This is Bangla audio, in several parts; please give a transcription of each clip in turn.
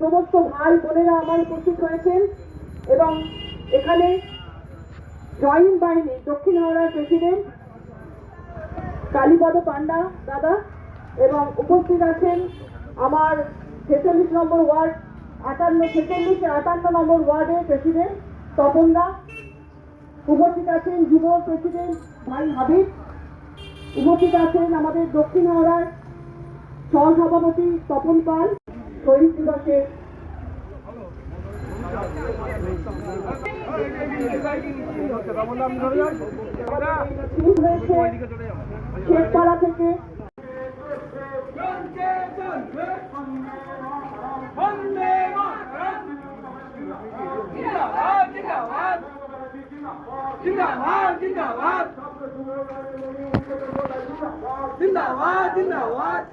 সমস্ত ভাই বোনেরা আমার উপস্থিত হয়েছেন এবং এখানে জয়েন্ট বাহিনী দক্ষিণ হাওড়ার প্রেসিডেন্ট কালীপদ পান্ডা দাদা এবং উপস্থিত আছেন আমার 46 নম্বর ওয়ার্ড 46 নম্বর ওয়ার্ডের প্রেসিডেন্ট তপন দা, উপস্থিত আছেন যুব প্রেসিডেন্ট ভাই হাবিব, উপস্থিত আছেন আমাদের দক্ষিণ হাওড়ার সহসভাপতি তপন পাল। শহীদ দিবসের শেখপাড়া থেকে जिंदाबाद जिंदाबाद जिंदाबाद जिंदाबाद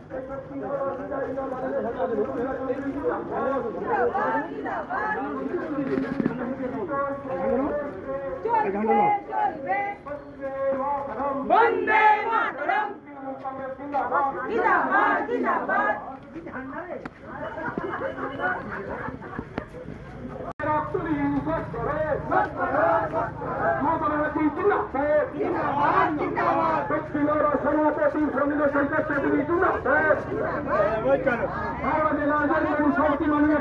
वंदे मातरम जिंदाबाद जिंदाबाद সভাপতি শ্রমিক সংঘের সেক্রেটারি মাননীয়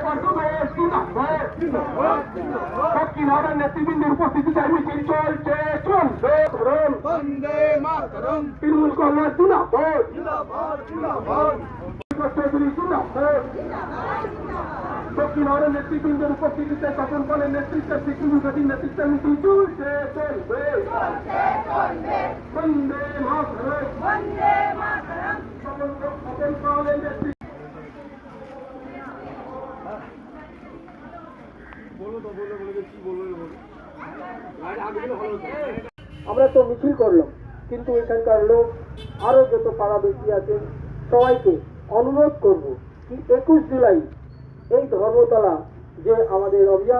দক্ষিণ হাওড়ার নেতৃবৃন্দের উপস্থিতিতে মিছিল চলছে চলবে। তৃণমূল কংগ্রেস দক্ষিণ হাওড়ার নেতৃবৃন্দের উপস্থিতিতে তপন পালের নেতৃত্বে সিকিউরিটির নেতৃত্বে মিছিল চলছে চলবে। বন্দে মাতরম বন্দে মাতরম তপন পালের নেতৃত্বে আমরা তো মিছিল করলাম, কিন্তু এখানকার লোক আরো যত পাড়াবেশি আছেন সবাইকে অনুরোধ করব কি 21 জুলাই এই ধর্মতলা যে আমাদের অভিযান